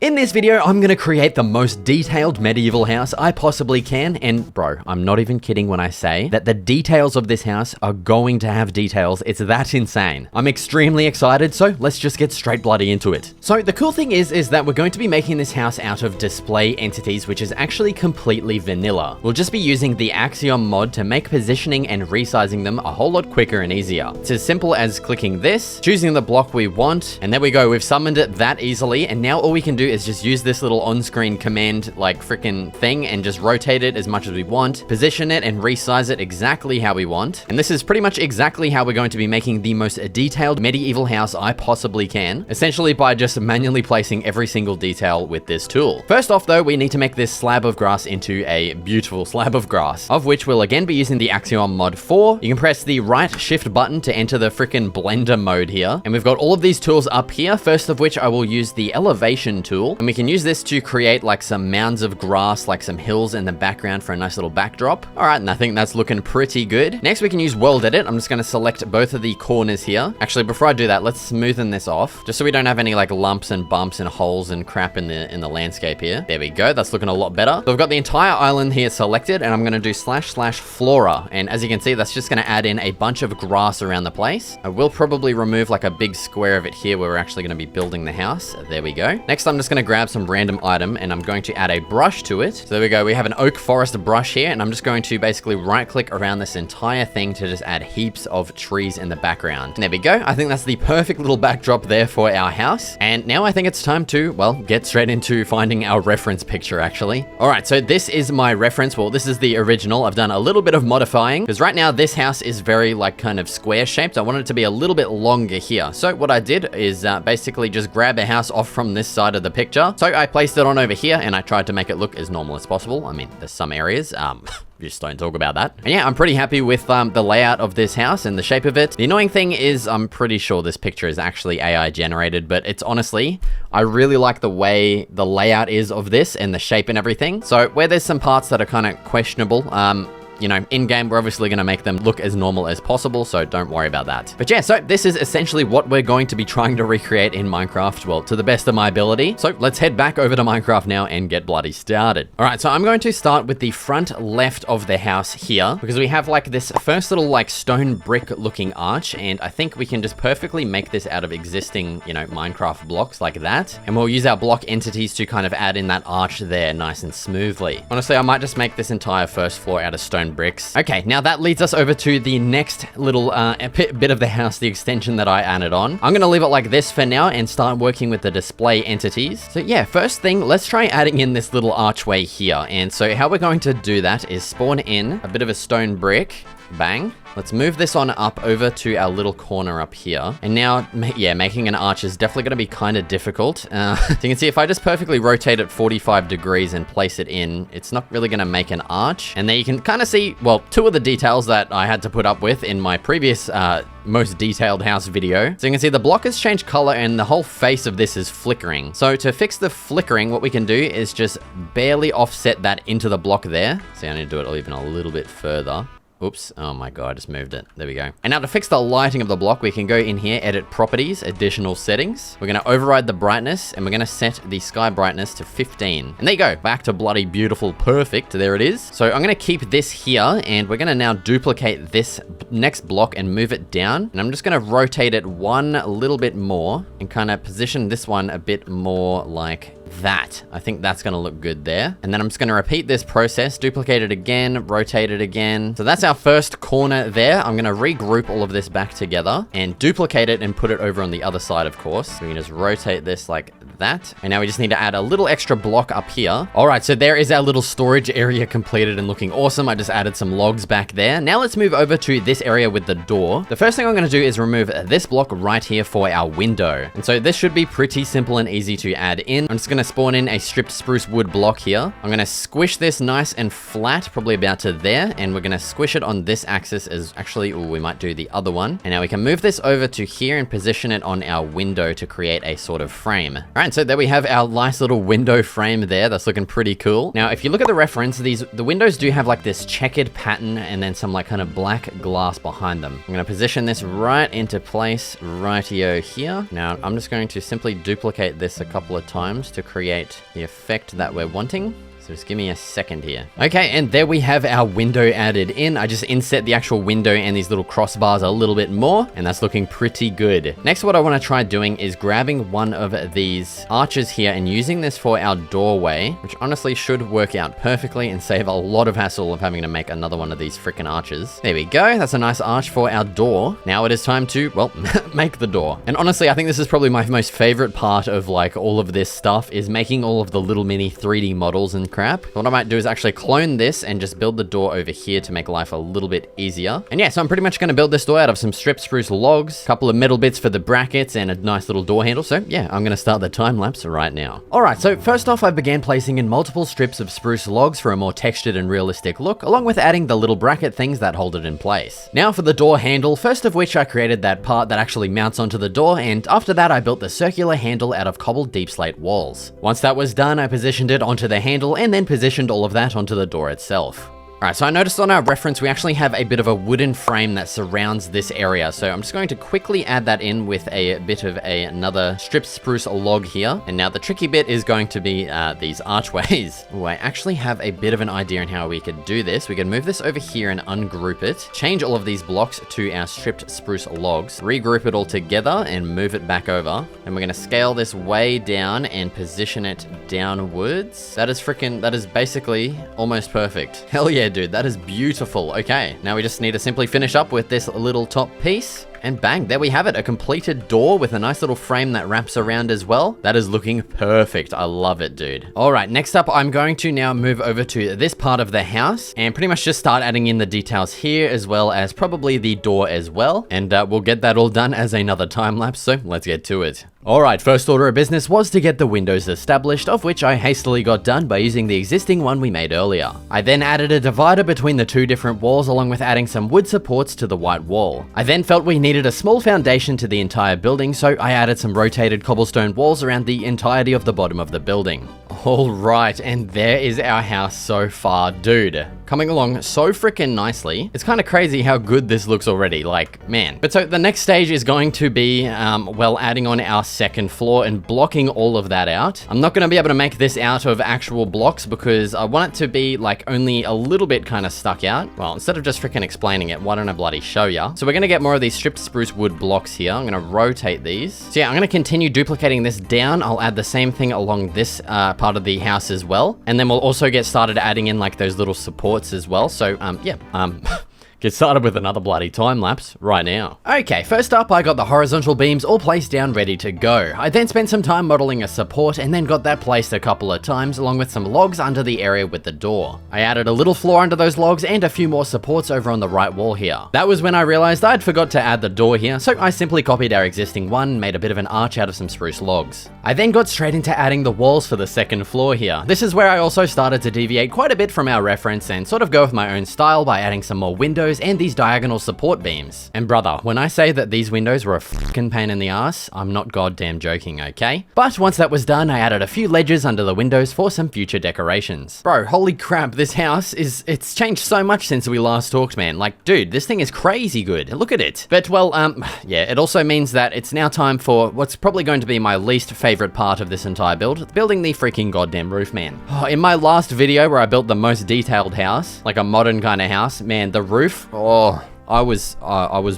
In this video, I'm gonna create the most detailed medieval house I possibly can, and bro, I'm not even kidding when I say that the details of this house are going to have details. It's that insane. I'm extremely excited, so let's just get straight bloody into it. So the cool thing is that we're going to be making this house out of display entities, which is actually completely vanilla. We'll just be using the Axiom mod to make positioning and resizing them a whole lot quicker and easier. It's as simple as clicking this, choosing the block we want, and there we go, we've summoned it that easily, and now all we can do is just use this little on-screen command like freaking thing and just rotate it as much as we want, position it and resize it exactly how we want. And this is pretty much exactly how we're going to be making the most detailed medieval house I possibly can, essentially by just manually placing every single detail with this tool. First off though, we need to make this slab of grass into a beautiful slab of grass, of which we'll again be using the Axiom mod 4. You can press the right shift button to enter the freaking blender mode here. And we've got all of these tools up here, first of which I will use the elevation tool. And we can use this to create like some mounds of grass, like some hills in the background for a nice little backdrop. All right, and I think that's looking pretty good. Next, we can use world edit. I'm just going to select both of the corners here. Actually, before I do that, let's smoothen this off, just so we don't have any like lumps and bumps and holes and crap in the landscape here. There we go. That's looking a lot better. So I've got the entire island here selected, and I'm going to do / flora. And as you can see, that's just going to add in a bunch of grass around the place. I will probably remove like a big square of it here where we're actually going to be building the house. There we go. Next, I'm just going to grab some random item and I'm going to add a brush to it. So there we go. We have an oak forest brush here, and I'm just going to basically right click around this entire thing to just add heaps of trees in the background. And there we go. I think that's the perfect little backdrop there for our house. And now I think it's time to, well, get straight into finding our reference picture actually. All right, so this is my reference. Well, this is the original. I've done a little bit of modifying because right now this house is very like kind of square shaped. I wanted it to be a little bit longer here. So what I did is basically just grab a house off from this side of the picture. So I placed it on over here and I tried to make it look as normal as possible. I mean, there's some areas, just don't talk about that. And yeah, I'm pretty happy with the layout of this house and the shape of it. The annoying thing is I'm pretty sure this picture is actually AI generated, but it's honestly, I really like the way the layout is of this and the shape and everything. So where there's some parts that are kind of questionable, you know, in-game, we're obviously going to make them look as normal as possible, so don't worry about that. But yeah, so this is essentially what we're going to be trying to recreate in Minecraft, well, to the best of my ability. So let's head back over to Minecraft now and get bloody started. All right, so I'm going to start with the front left of the house here, because we have like this first little like stone brick looking arch, and I think we can just perfectly make this out of existing, you know, Minecraft blocks like that. And we'll use our block entities to kind of add in that arch there nice and smoothly. Honestly, I might just make this entire first floor out of stone bricks. Okay, now that leads us over to the next little bit of the house, the extension that I added on. I'm going to leave it like this for now and start working with the display entities. So yeah, first thing, let's try adding in this little archway here. And so how we're going to do that is spawn in a bit of a stone brick. Bang. Let's move this on up over to our little corner up here. And now, yeah, making an arch is definitely going to be kind of difficult. So you can see if I just perfectly rotate it 45 degrees and place it in, it's not really going to make an arch. And there you can kind of see, well, two of the details that I had to put up with in my previous most detailed house video. So you can see the block has changed color and the whole face of this is flickering. So to fix the flickering, what we can do is just barely offset that into the block there. See, I need to do it even a little bit further. Oops, oh my god, I just moved it. There we go. And now to fix the lighting of the block, we can go in here, edit properties, additional settings. We're gonna override the brightness and we're gonna set the sky brightness to 15. And there you go, back to bloody beautiful, perfect, there it is. So I'm gonna keep this here and we're gonna now duplicate this next block and move it down. And I'm just gonna rotate it one little bit more and kind of position this one a bit more like that. I think that's going to look good there. And then I'm just going to repeat this process, duplicate it again, rotate it again. So that's our first corner there. I'm going to regroup all of this back together and duplicate it and put it over on the other side, of course. We can just rotate this like that. And now we just need to add a little extra block up here. All right, so there is our little storage area completed and looking awesome. I just added some logs back there. Now let's move over to this area with the door. The first thing I'm going to do is remove this block right here for our window. And so this should be pretty simple and easy to add in. I'm just going to spawn in a stripped spruce wood block here. I'm going to squish this nice and flat, probably about to there. And we're going to squish it on this axis as actually, oh, we might do the other one. And now we can move this over to here and position it on our window to create a sort of frame. All right, so there we have our nice little window frame there. That's looking pretty cool. Now, if you look at the reference, the windows do have like this checkered pattern and then some like kind of black glass behind them. I'm going to position this right into place, rightio here. Now, I'm just going to simply duplicate this a couple of times to create the effect that we're wanting. So just give me a second here. Okay, and there we have our window added in. I just inset the actual window and these little crossbars a little bit more, and that's looking pretty good. Next, what I want to try doing is grabbing one of these arches here and using this for our doorway, which honestly should work out perfectly and save a lot of hassle of having to make another one of these freaking arches. There we go. That's a nice arch for our door. Now it is time to, well, make the door. And honestly, I think this is probably my most favorite part of like all of this stuff is making all of the little mini 3D models and crap. What I might do is actually clone this and just build the door over here to make life a little bit easier. And yeah, so I'm pretty much going to build this door out of some stripped spruce logs, a couple of metal bits for the brackets, and a nice little door handle. So yeah, I'm going to start the time lapse right now. All right, so first off, I began placing in multiple strips of spruce logs for a more textured and realistic look, along with adding the little bracket things that hold it in place. Now for the door handle, first of which I created that part that actually mounts onto the door, and after that I built the circular handle out of cobbled deep slate walls. Once that was done, I positioned it onto the handle and then positioned all of that onto the door itself. Alright, so I noticed on our reference, we actually have a bit of a wooden frame that surrounds this area. So I'm just going to quickly add that in with a bit of another stripped spruce log here. And now the tricky bit is going to be these archways. Ooh, I actually have a bit of an idea on how we could do this. We can move this over here and ungroup it. Change all of these blocks to our stripped spruce logs. Regroup it all together and move it back over. And we're going to scale this way down and position it downwards. That is basically almost perfect. Hell yeah, dude, that is beautiful. Okay, now we just need to simply finish up with this little top piece. And bang, there we have it, a completed door with a nice little frame that wraps around as well. That is looking perfect. I love it, dude. All right, next up, I'm going to now move over to this part of the house and pretty much just start adding in the details here as well as probably the door as well. And we'll get that all done as another time lapse, so let's get to it. All right, first order of business was to get the windows established, of which I hastily got done by using the existing one we made earlier. I then added a divider between the two different walls along with adding some wood supports to the white wall. I then felt we needed a small foundation to the entire building, so I added some rotated cobblestone walls around the entirety of the bottom of the building. All right, and there is our house so far, dude. Coming along so freaking nicely. It's kind of crazy how good this looks already, like, man. But so the next stage is going to be, well, adding on our second floor and blocking all of that out. I'm not going to be able to make this out of actual blocks because I want it to be like only a little bit kind of stuck out. Well, instead of just freaking explaining it, why don't I bloody show ya? So we're going to get more of these stripped spruce wood blocks here. I'm going to rotate these. So yeah, I'm going to continue duplicating this down. I'll add the same thing along this part of the house as well. And then we'll also get started adding in like those little supports as well. So get started with another bloody time lapse right now. Okay, first up, I got the horizontal beams all placed down ready to go. I then spent some time modeling a support and then got that placed a couple of times along with some logs under the area with the door. I added a little floor under those logs and a few more supports over on the right wall here. That was when I realized I'd forgot to add the door here, so I simply copied our existing one and made a bit of an arch out of some spruce logs. I then got straight into adding the walls for the second floor here. This is where I also started to deviate quite a bit from our reference and sort of go with my own style by adding some more windows and these diagonal support beams. And brother, when I say that these windows were a fucking pain in the ass, I'm not goddamn joking, okay? But once that was done, I added a few ledges under the windows for some future decorations. Bro, holy crap, this house it's changed so much since we last talked, man. Like, dude, this thing is crazy good. Look at it. But well, yeah, it also means that it's now time for what's probably going to be my least favorite part of this entire build, building the freaking goddamn roof, man. Oh, in my last video where I built the most detailed house, like a modern kind of house, man, the roof, oh, I was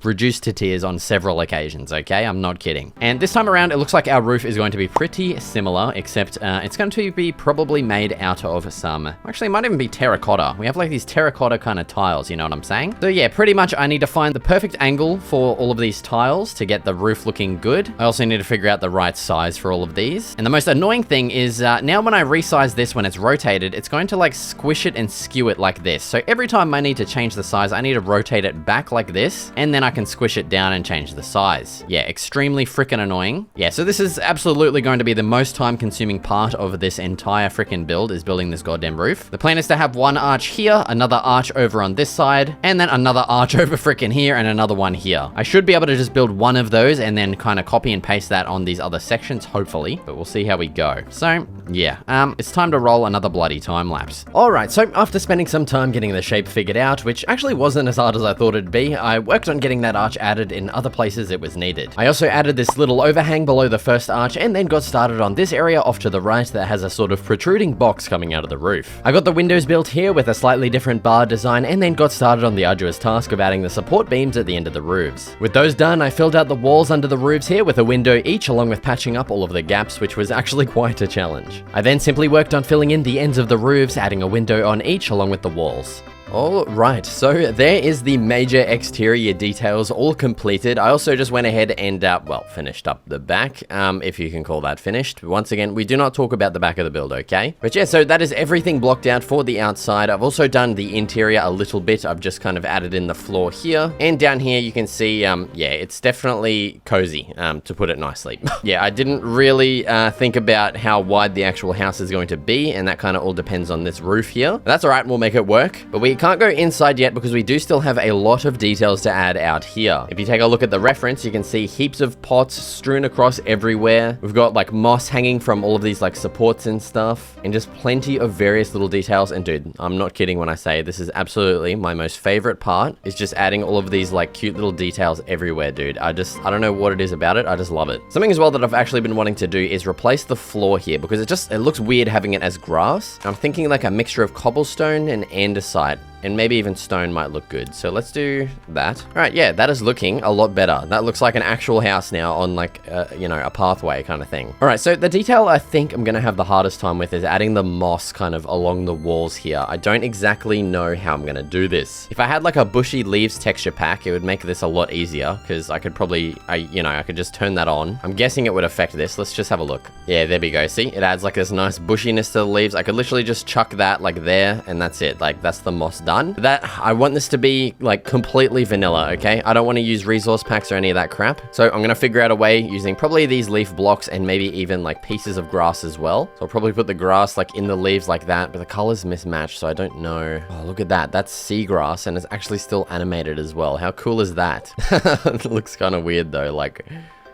reduced to tears on several occasions, okay? I'm not kidding. And this time around, it looks like our roof is going to be pretty similar, except it's going to be probably made out of some... Actually, it might even be terracotta. We have like these terracotta kind of tiles, you know what I'm saying? So yeah, pretty much I need to find the perfect angle for all of these tiles to get the roof looking good. I also need to figure out the right size for all of these. And the most annoying thing is now when I resize this when it's rotated, it's going to like squish it and skew it like this. So every time I need to change the size, I need to rotate it back like this, and then I can squish it down and change the size. Yeah, extremely freaking annoying. Yeah, so this is absolutely going to be the most time-consuming part of this entire freaking build, is building this goddamn roof. The plan is to have one arch here, another arch over on this side, and then another arch over freaking here, and another one here. I should be able to just build one of those and then kind of copy and paste that on these other sections, hopefully, but we'll see how we go. So, yeah, it's time to roll another bloody time lapse. All right, so after spending some time getting the shape figured out, which actually wasn't as hard as I thought it'd it'd be, I worked on getting that arch added in other places it was needed. I also added this little overhang below the first arch and then got started on this area off to the right that has a sort of protruding box coming out of the roof. I got the windows built here with a slightly different bar design and then got started on the arduous task of adding the support beams at the end of the roofs. With those done, I filled out the walls under the roofs here with a window each, along with patching up all of the gaps, which was actually quite a challenge. I then simply worked on filling in the ends of the roofs, adding a window on each along with the walls. Alright, so there is the major exterior details all completed. I also just went ahead and, finished up the back, if you can call that finished. Once again, we do not talk about the back of the build, okay? But yeah, so that is everything blocked out for the outside. I've also done the interior a little bit. I've just kind of added in the floor here. And down here, you can see, yeah, it's definitely cozy, to put it nicely. Yeah, I didn't really think about how wide the actual house is going to be, and that kind of all depends on this roof here. But that's alright, we'll make it work. But we can't go inside yet because we do still have a lot of details to add out here. If you take a look at the reference, you can see heaps of pots strewn across everywhere. We've got like moss hanging from all of these like supports and stuff, and just plenty of various little details. And dude, I'm not kidding when I say this is absolutely my most favorite part, is just adding all of these like cute little details everywhere, dude. I don't know what it is about it. I just love it. Something as well that I've actually been wanting to do is replace the floor here because it looks weird having it as grass. I'm thinking like a mixture of cobblestone and andesite. And maybe even stone might look good. So let's do that. All right, yeah, that is looking a lot better. That looks like an actual house now on like, you know, a pathway kind of thing. All right, so the detail I think I'm gonna have the hardest time with is adding the moss kind of along the walls here. I don't exactly know how I'm gonna do this. If I had like a bushy leaves texture pack, it would make this a lot easier because I could probably, I could just turn that on. I'm guessing it would affect this. Let's just have a look. Yeah, there we go. See, it adds like this nice bushiness to the leaves. I could literally just chuck that like there and that's it. Like that's the moss done. That I want this to be like completely vanilla, okay? I don't want to use resource packs or any of that crap. So I'm gonna figure out a way using probably these leaf blocks and maybe even like pieces of grass as well. So I'll probably put the grass like in the leaves like that, but the colors mismatched, so I don't know. Oh, look at that. That's seagrass and it's actually still animated as well. How cool is that? It looks kind of weird though, like...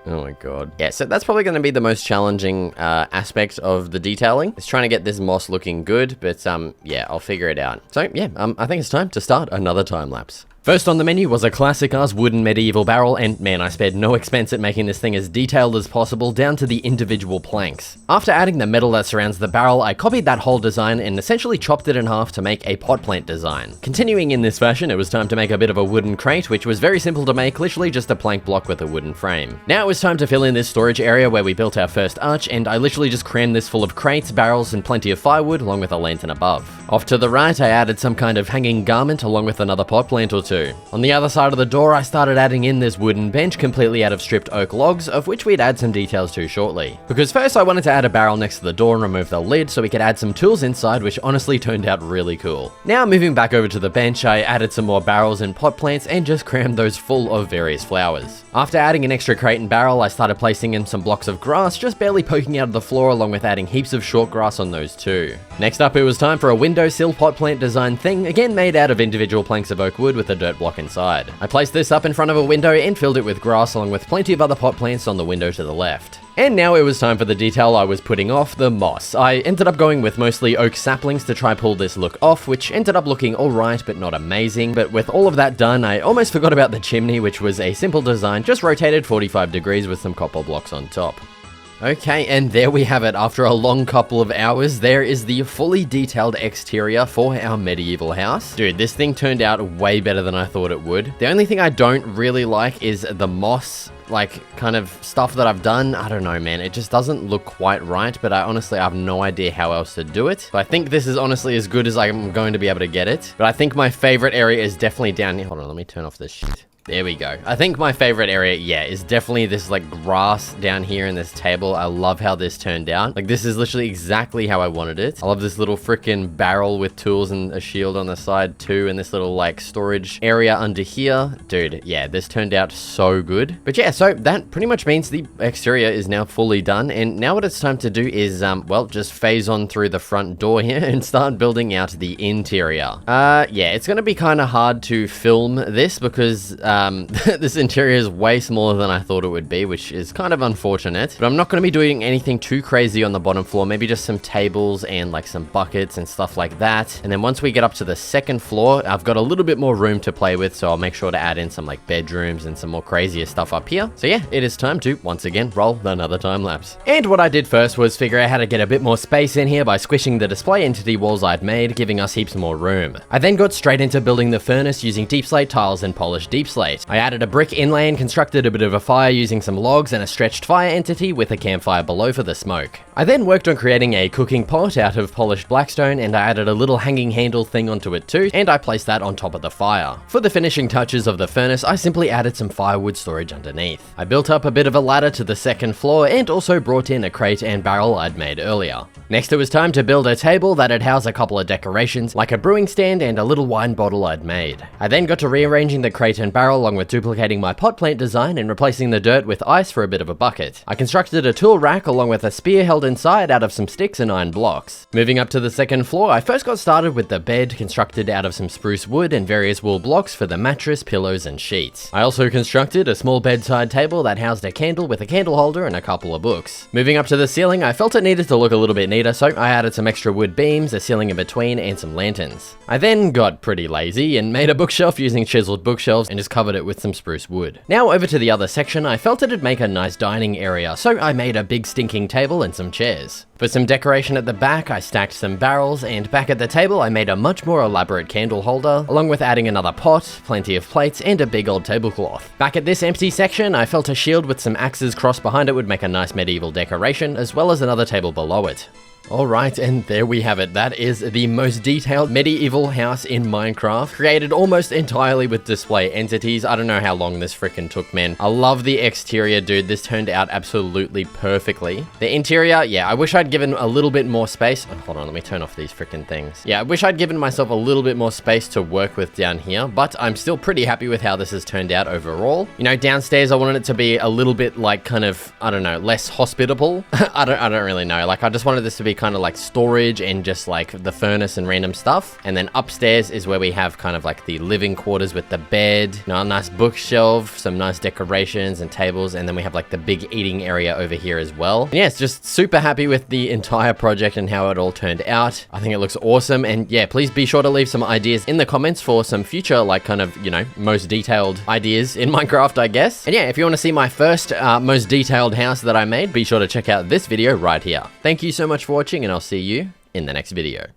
Oh my god. Yeah, so that's probably going to be the most challenging aspect of the detailing. It's trying to get this moss looking good, but yeah, I'll figure it out. So yeah, I think it's time to start another time lapse. First on the menu was a classic-ass wooden medieval barrel, and man, I spared no expense at making this thing as detailed as possible down to the individual planks. After adding the metal that surrounds the barrel, I copied that whole design and essentially chopped it in half to make a pot plant design. Continuing in this fashion, it was time to make a bit of a wooden crate, which was very simple to make, literally just a plank block with a wooden frame. Now it was time to fill in this storage area where we built our first arch, and I literally just crammed this full of crates, barrels, and plenty of firewood, along with a lantern above. Off to the right, I added some kind of hanging garment along with another pot plant or two. On the other side of the door, I started adding in this wooden bench completely out of stripped oak logs, of which we'd add some details to shortly. Because first I wanted to add a barrel next to the door and remove the lid so we could add some tools inside, which honestly turned out really cool. Now moving back over to the bench, I added some more barrels and pot plants and just crammed those full of various flowers. After adding an extra crate and barrel, I started placing in some blocks of grass, just barely poking out of the floor, along with adding heaps of short grass on those too. Next up, it was time for a windowsill pot plant design thing, again made out of individual planks of oak wood with a dirt block inside. I placed this up in front of a window and filled it with grass along with plenty of other pot plants on the window to the left. And now it was time for the detail I was putting off, the moss. I ended up going with mostly oak saplings to try pull this look off, which ended up looking alright but not amazing. But with all of that done, I almost forgot about the chimney, which was a simple design, just rotated 45 degrees with some copper blocks on top. Okay, and there we have it. After a long couple of hours, there is the fully detailed exterior for our medieval house. Dude, this thing turned out way better than I thought it would. The only thing I don't really like is the moss, like, kind of stuff that I've done. I don't know, man. It just doesn't look quite right, but I honestly have no idea how else to do it. But I think this is honestly as good as I'm going to be able to get it. But I think my favorite area is definitely down here. Hold on, let me turn off this shit. There we go. I think my favorite area, yeah, is definitely this like grass down here in this table. I love how this turned out. Like, this is literally exactly how I wanted it. I love this little freaking barrel with tools and a shield on the side too, and this little like storage area under here. Dude, yeah, this turned out so good. But yeah, so that pretty much means the exterior is now fully done. And now what it's time to do is, well, just phase on through the front door here and start building out the interior. Yeah, it's gonna be kind of hard to film this because, this interior is way smaller than I thought it would be, which is kind of unfortunate. But I'm not going to be doing anything too crazy on the bottom floor. Maybe just some tables and like some buckets and stuff like that. And then once we get up to the second floor, I've got a little bit more room to play with, so I'll make sure to add in some like bedrooms and some more crazier stuff up here. So yeah, it is time to once again roll another time lapse. And what I did first was figure out how to get a bit more space in here by squishing the display entity walls I'd made, giving us heaps more room. I then got straight into building the furnace using deep slate tiles and polished deep slate. I added a brick inlay and constructed a bit of a fire using some logs and a stretched fire entity with a campfire below for the smoke. I then worked on creating a cooking pot out of polished blackstone, and I added a little hanging handle thing onto it too, and I placed that on top of the fire. For the finishing touches of the furnace, I simply added some firewood storage underneath. I built up a bit of a ladder to the second floor and also brought in a crate and barrel I'd made earlier. Next, it was time to build a table that'd house a couple of decorations, like a brewing stand and a little wine bottle I'd made. I then got to rearranging the crate and barrel along with duplicating my pot plant design and replacing the dirt with ice for a bit of a bucket. I constructed a tool rack along with a spear held inside out of some sticks and iron blocks. Moving up to the second floor, I first got started with the bed, constructed out of some spruce wood and various wool blocks for the mattress, pillows and sheets. I also constructed a small bedside table that housed a candle with a candle holder and a couple of books. Moving up to the ceiling, I felt it needed to look a little bit neater, so I added some extra wood beams, a ceiling in between and some lanterns. I then got pretty lazy and made a bookshelf using chiseled bookshelves and just covered it with some spruce wood. Now over to the other section, I felt it'd make a nice dining area, so I made a big stinking table and some chairs. For some decoration at the back, I stacked some barrels, and back at the table I made a much more elaborate candle holder, along with adding another pot, plenty of plates, and a big old tablecloth. Back at this empty section, I felt a shield with some axes crossed behind it would make a nice medieval decoration, as well as another table below it. Alright, and there we have it. That is the most detailed medieval house in Minecraft, created almost entirely with display entities. I don't know how long this frickin' took, man. I love the exterior, dude. This turned out absolutely perfectly. The interior, yeah, I wish I'd given a little bit more space. Oh, hold on, let me turn off these frickin' things. Yeah, I wish I'd given myself a little bit more space to work with down here, but I'm still pretty happy with how this has turned out overall. You know, downstairs I wanted it to be a little bit like kind of, I don't know, less hospitable. I don't really know. Like, I just wanted this to be kind of like storage and just like the furnace and random stuff. And then upstairs is where we have kind of like the living quarters with the bed, you know, a nice bookshelf, some nice decorations and tables, and then we have like the big eating area over here as well. And yeah, it's just super happy with the entire project and how it all turned out. I think it looks awesome, and yeah, please be sure to leave some ideas in the comments for some future like kind of, you know, most detailed ideas in Minecraft, I guess. And yeah, if you want to see my first most detailed house that I made, be sure to check out this video right here. Thank you so much for watching, and I'll see you in the next video.